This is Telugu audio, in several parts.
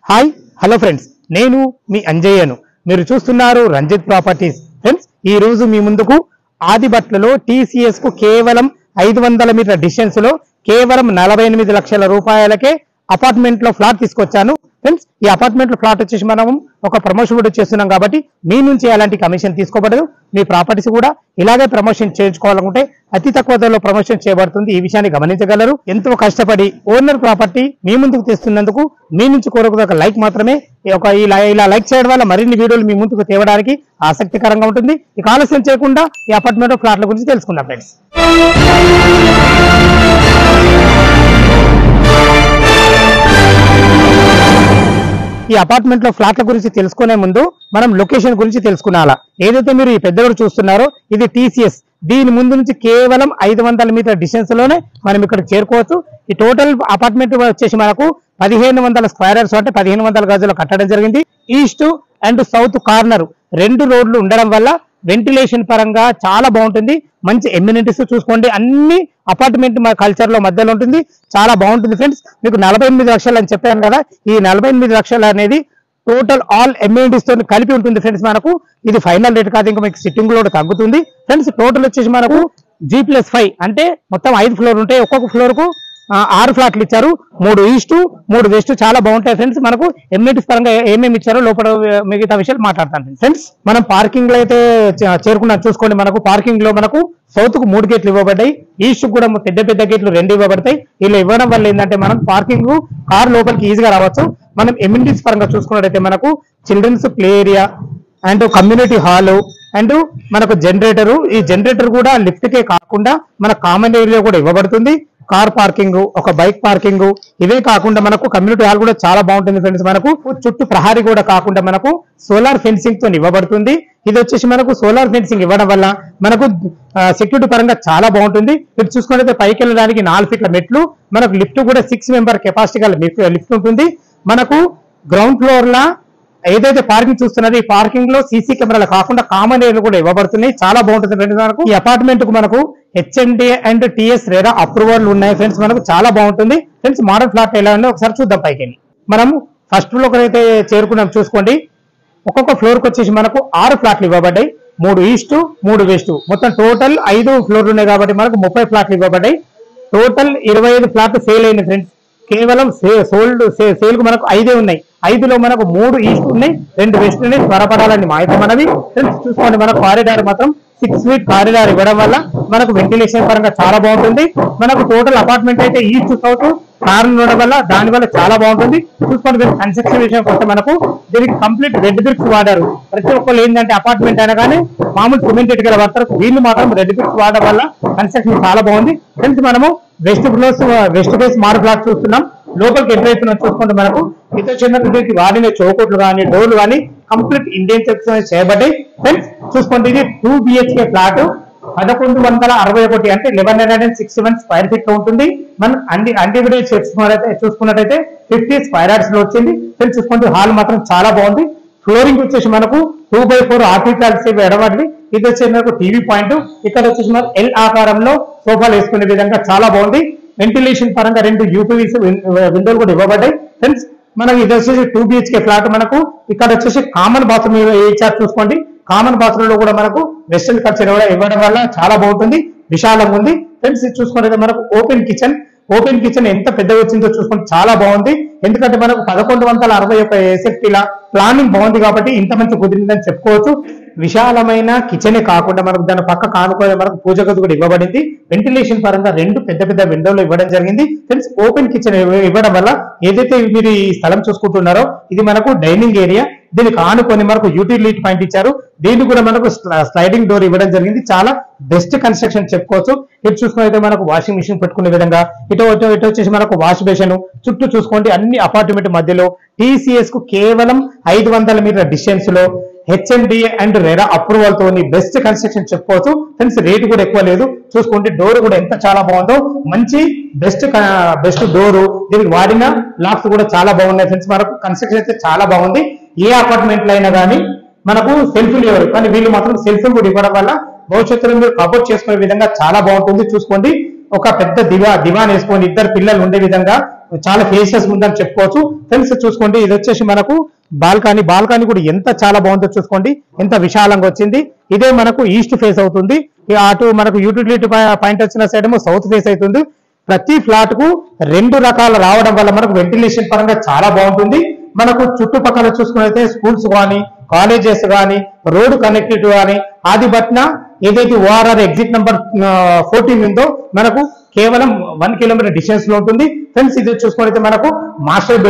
హాయ్ హలో ఫ్రెండ్స్, నేను మీ అంజయ్యను. మీరు చూస్తున్నారు రంజిత్ ప్రాపర్టీస్. ఫ్రెండ్స్, ఈ రోజు మీ ముందుకు ఆదిబట్లలో TCS కు కేవలం 500 మీటర్ల డిస్టెన్స్ లో కేవలం 48 లక్షల రూపాయలకే అపార్ట్మెంట్ లో ఫ్లాట్ తీసుకొచ్చాను. ఫ్రెండ్స్, ఈ అపార్ట్మెంట్ లో ఫ్లాట్ వచ్చేసి మనం ఒక ప్రమోషన్ కూడా చేస్తున్నాం కాబట్టి మీ నుంచి ఎలాంటి కమిషన్ తీసుకోబడదు. మీ ప్రాపర్టీస్ కూడా ఇలాగే ప్రమోషన్ చేయించుకోవాలనుకుంటే అతి తక్కువ ధరలో ప్రమోషన్ చేయబడుతుంది. ఈ విషయాన్ని గమనించగలరు. ఎంతో కష్టపడి ఓనర్ ప్రాపర్టీ మీ ముందుకు తెస్తున్నందుకు మీ నుంచి కోరుకునే ఒక లైక్ మాత్రమే. ఇలా లైక్ చేయడం వల్ల మరిన్ని వీడియోలు మీ ముందుకు తేవడానికి ఆసక్తికరంగా ఉంటుంది. ఇక ఆలస్యం చేయకుండా ఈ అపార్ట్మెంట్ ఫ్లాట్ల గురించి తెలుసుకుందాం ఫ్రెండ్స్. ఈ అపార్ట్మెంట్ లో ఫ్లాట్ల గురించి తెలుసుకునే ముందు మనం లొకేషన్ గురించి తెలుసుకున్నాలా. ఏదైతే మీరు ఈ పెద్దవాడు చూస్తున్నారో ఇది TCS. దీని ముందు నుంచి కేవలం 500 మీటర్ల డిస్టెన్స్ లోనే మనం ఇక్కడ చేరుకోవచ్చు. ఈ టోటల్ అపార్ట్మెంట్ వచ్చేసి మనకు 1500 స్క్వేర్ యార్డ్స్ అంటే 1500 గజాలు కట్టడం జరిగింది. ఈస్ట్ అండ్ సౌత్ కార్నర్ 2 రోడ్లు ఉండడం వల్ల వెంటిలేషన్ పరంగా చాలా బాగుంటుంది. మంచి ఎమ్యూనిటీస్ చూసుకోండి, అన్ని అపార్ట్మెంట్ మా కల్చర్ లో మధ్యలో ఉంటుంది. చాలా బాగుంటుంది ఫ్రెండ్స్. మీకు 48 లక్షలు అని చెప్పాను కదా, ఈ 48 లక్షలు అనేది టోటల్ ఆల్ ఎమ్యూనిటీస్ తో కలిపి ఉంటుంది ఫ్రెండ్స్. మనకు ఇది ఫైనల్ రేట్ కాదు, ఇంకా మీకు సిట్టింగ్ లోడ్ తగ్గుతుంది ఫ్రెండ్స్. టోటల్ వచ్చేసి మనకు G+5 అంటే మొత్తం 5 ఫ్లోర్ ఉంటాయి. ఒక్కొక్క ఫ్లోర్ కు 6 ఫ్లాట్లు ఇచ్చారు. 3 ఈస్ట్ 3 వెస్ట్ చాలా బాగుంటాయి ఫ్రెండ్స్. మనకు ఎమ్యూనిటీస్ పరంగా ఏమేమి ఇచ్చారో లోపల మిగతా విషయాలు మాట్లాడతాను ఫ్రెండ్స్. మనం పార్కింగ్ లో అయితే చేరుకున్నాం చూసుకోండి. మనకు పార్కింగ్ లో మనకు సౌత్ కు 3 గేట్లు ఇవ్వబడ్డాయి, ఈస్ట్ కూడా పెద్ద పెద్ద గేట్లు 2 ఇవ్వబడతాయి. ఇలా ఇవ్వడం వల్ల ఏంటంటే మనం పార్కింగ్ కార్ లోపలికి ఈజీగా రావచ్చు. మనం ఎమ్యూనిటీస్ పరంగా చూసుకున్నట్టయితే మనకు children's play area and community hall and మనకు జనరేటర్. ఈ జనరేటర్ కూడా లిఫ్ట్ కే కాకుండా మన కామన్ ఏరియా కూడా ఇవ్వబడుతుంది. కార్ పార్కింగ్, ఒక బైక్ పార్కింగ్, ఇవే కాకుండా మనకు కమ్యూనిటీ హాల్ కూడా చాలా బాగుంటుంది ఫ్రెండ్స్. మనకు చుట్టూ ప్రహారీ కూడా కాకుండా మనకు సోలార్ ఫెన్సింగ్ తో ఇవ్వబడుతుంది. ఇది వచ్చేసి మనకు సోలార్ ఫెన్సింగ్ ఇవ్వడం వల్ల మనకు సెక్యూరిటీ పరంగా చాలా బాగుంటుంది. మీరు చూసుకున్నట్లయితే పైకి వెళ్ళడానికి 4 ఫీట్ల మెట్లు, మనకు లిఫ్ట్ కూడా 6 మెంబర్ కెపాసిటీ గల లిఫ్ట్ ఉంటుంది. మనకు గ్రౌండ్ ఫ్లోర్ లా ఏదైతే పార్కింగ్ చూస్తున్నది ఈ పార్కింగ్ లో సీసీ కెమెరాలు కాకుండా కామన్ ఏరియా కూడా ఇవ్వబడుతున్నాయి. చాలా బాగుంటుంది ఫ్రెండ్స్. మనకు ఈ అపార్ట్మెంట్ కు మనకు HMD and TS RERA approval ఉన్నాయి ఫ్రెండ్స్. మనకు చాలా బాగుంటుంది ఫ్రెండ్స్. మోడల్ ఫ్లాట్ ఎలా ఉందో ఒకసారి చూద్దాం. పైకి మనం ఫస్ట్ ఫ్లోర్ అయితే చేరుకున్నాం చూసుకోండి. ఒక్కొక్క ఫ్లోర్ కి వచ్చేసి మనకు 6 ఫ్లాట్లు ఇవ్వబడ్డాయి. 3 ఈస్ట్ 3 వెస్ట్, మొత్తం టోటల్ 5 ఫ్లోర్లు ఉన్నాయి కాబట్టి మనకు 30 ఫ్లాట్లు ఇవ్వబడ్డాయి. టోటల్ 25 ఫ్లాట్లు సేల్ అయింది ఫ్రెండ్స్. కేవలం సేల్ కు మనకు 5 ఉన్నాయి. 5లో మనకు 3 ఈస్ట్ ఉన్నాయి, 2 వెస్ట్ ఉన్నాయి. త్వరపడాలని మాయత మనవి ఫ్రెండ్స్. చూసుకోండి, మనకు కారిడార్ మాత్రం 6 ఫీట్ కారిడార్ ఇవ్వడం వల్ల మనకు వెంటిలేషన్ పరంగా చాలా బాగుంటుంది. మనకు టోటల్ అపార్ట్మెంట్ అయితే ఈస్ట్ సౌత్ కార్నర్ ఉండడం వల్ల దానివల్ల చాలా బాగుంటుంది. చూసుకోండి, కన్స్ట్రక్షన్ విషయం వస్తే మనకు దీనికి కంప్లీట్ రెడ్ బ్రిక్స్ వాడారు. ప్రతి ఒక్కరు ఏంటంటే అపార్ట్మెంట్ అనగానే మామూలు సిమెంట్ ఇటుకల పడతారు, వీళ్ళు మాత్రం రెడ్ బ్రిక్స్ వాడడం వల్ల కన్స్ట్రక్షన్ చాలా బాగుంది ఫ్రెండ్స్. మనము వెస్ట్ ఫేస్ మార్ ఫ్లాట్ చూస్తున్నాం. లోపలికి ఎంటర్ అవుతున్నాం చూసుకుంటే మనకు ఇతర చిన్నకి వాడిన చౌకోట్లు కానీ డోర్లు కానీ కంప్లీట్ ఇండియన్ టెక్స్ చేయబడ్డాయి ఫ్రెండ్స్. చూసుకోండి, ఇది 2 BHK ఫ్లాట్ 1161 అంటే 1161 స్క్వేర్ ఫీట్ లో ఉంటుంది. మనం అన్డివిడెడ్ చూసుకున్నట్టయితే 50 స్క్వేర్ యార్డ్స్ లో వచ్చింది ఫ్రెండ్స్. చూసుకోండి, హాల్ మాత్రం చాలా బాగుంది. ఫ్లోరింగ్ వచ్చేసి మనకు 2x4 ఆర్టికల్స్ ఎడబడి. ఇది వచ్చేసి మనకు టీవీ పాయింట్. ఇక్కడ వచ్చేసి మనకు L ఆకారంలో సోఫాలు వేసుకునే విధంగా చాలా బాగుంది. వెంటిలేషన్ పరంగా 2 UPVC విండోలు కూడా ఇవ్వబడ్డాయి ఫ్రెండ్స్. మనకి ఇది వచ్చేసి 2 BHK ఫ్లాట్. మనకు ఇక్కడ వచ్చేసి కామన్ బాత్రూమ్ ఇచ్చారు చూసుకోండి. కామన్ బాత్రూమ్ లో కూడా మనకు వెస్టర్న్ కల్చర్ ఇవ్వడం వల్ల చాలా బాగుంటుంది, విశాలంగా ఉంది ఫ్రెండ్స్. చూసుకుంటే మనకు ఓపెన్ కిచెన్ ఎంత పెద్దగా వచ్చిందో చూసుకుంటే చాలా బాగుంది. ఎందుకంటే మనకు 1161 SFT ప్లానింగ్ బాగుంది కాబట్టి ఇంత మంచి కుదిరిందని చెప్పుకోవచ్చు. విశాలమైన కిచెనే కాకుండా మనకు దాని పక్క కానుకొని మనకు పూజ గది కూడా ఇవ్వబడింది. వెంటిలేషన్ పరంగా 2 పెద్ద విండోలు ఇవ్వడం జరిగింది ఫ్రెండ్స్. ఓపెన్ కిచెన్ ఇవ్వడం వల్ల ఏదైతే మీరు ఈ స్థలం చూసుకుంటున్నారో ఇది మనకు డైనింగ్ ఏరియా. దీనికి ఆనుకొని మనకు యూటిలిటీ పాయింట్ ఇచ్చారు. దీన్ని కూడా మనకు స్లైడింగ్ డోర్ ఇవ్వడం జరిగింది. చాలా బెస్ట్ కన్స్ట్రక్షన్ చెప్పుకోవచ్చు. ఇటు చూసుకున్నైతే మనకు వాషింగ్ మిషన్ పెట్టుకునే విధంగా ఇటు వచ్చేసి మనకు వాష్ బేషన్. చుట్టూ చూసుకోండి, అన్ని అపార్ట్మెంట్ మధ్యలో TCS కు కేవలం 500 మీటర్ల డిస్టెన్స్ లో HMD అండ్ రెరా అప్రూవల్ తోని బెస్ట్ కన్స్ట్రక్షన్ చెప్పుకోవచ్చు ఫ్రెండ్స్. రేటు కూడా ఎక్కువ లేదు. చూసుకోండి, డోర్ కూడా ఎంత చాలా బాగుందో, మంచి బెస్ట్ డోరు. దీనికి వాడిన లాక్స్ కూడా చాలా బాగున్నాయి ఫ్రెండ్స్. మనకు కన్స్ట్రక్షన్ అయితే చాలా బాగుంది. ఏ అపార్ట్మెంట్ లో అయినా కానీ మనకు సెల్ఫ్లు ఇవ్వరు, కానీ వీళ్ళు మాత్రం సెల్ఫ్లు కూడా ఇవ్వడం వల్ల భవిష్యత్తులో మీరు కబోర్డ్ చేసుకునే విధంగా చాలా బాగుంటుంది. చూసుకోండి, ఒక పెద్ద దివాన్ వేసుకొని 2 పిల్లలు ఉండే విధంగా చాలా ఫేషియస్ ఉందని చెప్పుకోవచ్చు ఫ్రెండ్స్. చూసుకోండి ఇది వచ్చేసి మనకు బాల్కనీ కూడా ఎంత చాలా బాగుందో చూసుకోండి, ఎంత విశాలంగా వచ్చింది. ఇదే మనకు ఈస్ట్ ఫేస్ అవుతుంది, అటు మనకు యూటిలిటీ పాయింట్ వచ్చిన సైడ్ ఏమో సౌత్ ఫేస్ అవుతుంది. ప్రతి ఫ్లాట్ కు 2 రకాలు రావడం వల్ల మనకు వెంటిలేషన్ పరంగా చాలా బాగుంటుంది. మనకు చుట్టుపక్కల చూసుకున్నైతే స్కూల్స్ కానీ కాలేజెస్ కానీ రోడ్డు కనెక్టివిటీ కానీ ఆదిబట్న ఏదైతే ఓఆర్ఆర్ ఎగ్జిట్ నెంబర్ 14 ఉందో మనకు కేవలం 1 కిలోమీటర్ డిస్టెన్స్ లో ఉంటుంది ఫ్రెండ్స్. ఇది చూసుకుంటే మనకు మాస్టర్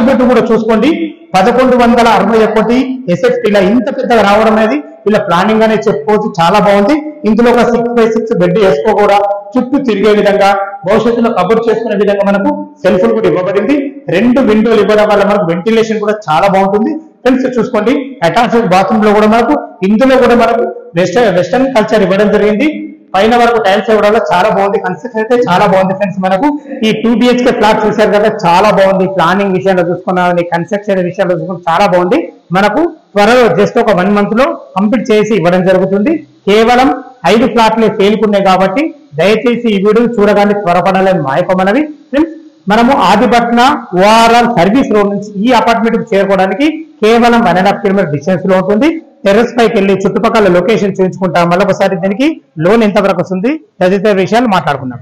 బెడ్రూమ్ కూడా చూసుకోండి 1161 SFT ఇలా ఇంత పెద్దగా రావడం అనేది ఇలా ప్లానింగ్ అనేది చెప్పుకోవచ్చు, చాలా బాగుంది. ఇందులో ఒక 6x6 బెడ్ వేసుకో కూడా చుట్టూ తిరిగే విధంగా భవిష్యత్తులో కబర్ చేసుకునే విధంగా మనకు సెల్ఫ్లు కూడా ఇవ్వబడింది. 2 విండోలు ఇవ్వడం వల్ల మనకు వెంటిలేషన్ కూడా చాలా బాగుంటుంది ఫ్రెండ్స్. చూసుకోండి అటాచ్డ్ బాత్రూమ్ లో కూడా మనకు ఇందులో కూడా మనకు వెస్టర్న్ కల్చర్ ఇవ్వడం జరిగింది. పైన వరకు టైల్స్ ఇవ్వడం వల్ల చాలా బాగుంది, కన్స్ట్రక్షన్ అయితే చాలా బాగుంది ఫ్రెండ్స్. మనకు ఈ 2 BHK ఫ్లాట్ చూశారు కదా, చాలా బాగుంది. ప్లానింగ్ విషయంలో చూసుకున్నాను, కన్స్ట్రక్షన్ విషయంలో చూసుకుని చాలా బాగుంది. మనకు త్వరలో జస్ట్ ఒక 1 month లో కంప్లీట్ చేసి ఇవ్వడం జరుగుతుంది. కేవలం 5 ఫ్లాట్లే ఫెయిల్కున్నాయి కాబట్టి దయచేసి ఈ వీడియో చూడగానే త్వరపడాలని మా యొక్క మనవి ఫ్రెండ్స్. మనము ఆదిపట్న ఓఆర్ఆర్ సర్వీస్ రోడ్ నుంచి ఈ అపార్ట్మెంట్ కు చేరుకోవడానికి కేవలం 1.5 కిలోమీటర్ డిస్టెన్స్ లో ఉంటుంది. టెర్రస్ పైకి వెళ్ళి చుట్టుపక్కల లొకేషన్ చూపించుకుంటాం. మళ్ళీ ఒకసారి దీనికి లోన్ ఎంత వరకు వస్తుంది తదితర విషయాలు మాట్లాడుకున్నాం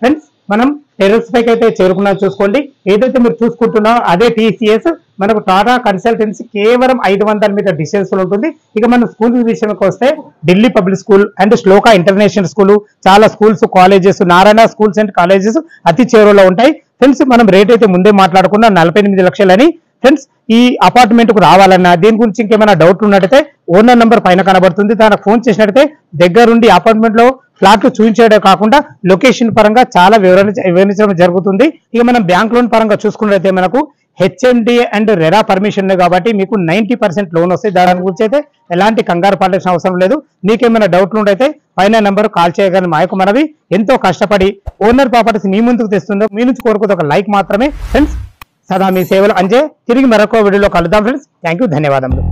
ఫ్రెండ్స్. మనం టెర్రస్ పైకి అయితే చేరుకున్నాం. చూసుకోండి ఏదైతే మీరు చూసుకుంటున్నారో అదే TCS మనకు టాటా కన్సల్టెన్సీ కేవలం 500 మీటర్ డిస్టెన్స్ లో ఉంటుంది. ఇక మన స్కూల్ విషయానికి వస్తే Delhi public school and Shloka international school, చాలా schools colleges, Narayana schools and colleges అతి చేరువలో ఉంటాయి ఫ్రెండ్స్. మనం రేట్ అయితే ముందే మాట్లాడుకున్నాం 48 లక్షలని ఫ్రెండ్స్. ఈ అపార్ట్మెంట్ కు రావాలన్నా దీని గురించి ఇంకేమైనా డౌట్ ఉన్నట్టయితే ఓనర్ నంబర్ పైన కనబడుతుంది, దానికి ఫోన్ చేసినట్టయితే దగ్గరుండి అపార్ట్మెంట్ లో ఫ్లాట్లు చూపించడం కాకుండా లొకేషన్ పరంగా చాలా వివరించడం జరుగుతుంది. ఇక మనం బ్యాంక్ లోన్ పరంగా చూసుకున్నట్లయితే మనకు HMD అండ్ రెరా పర్మిషన్ కాబట్టి మీకు 90% లోన్ వస్తాయి. దాని గురించి అయితే ఎలాంటి కంగారు పడాల్సిన అవసరం లేదు. మీకేమైనా డౌట్లు ఉంటే పైన నెంబర్ కాల్ చేయగలని మా యొక్క మనవి. ఎంతో కష్టపడి ఓనర్ ప్రాపర్టీస్ మీ ముందుకు తెస్తుందో మీ నుంచి కోరుకునే ఒక లైక్ మాత్రమే ఫ్రెండ్స్. సదా మీ సేవలు అంజే. తిరిగి మరొక వీడియోలో కలుద్దాం ఫ్రెండ్స్. థ్యాంక్ యూ, ధన్యవాదములు.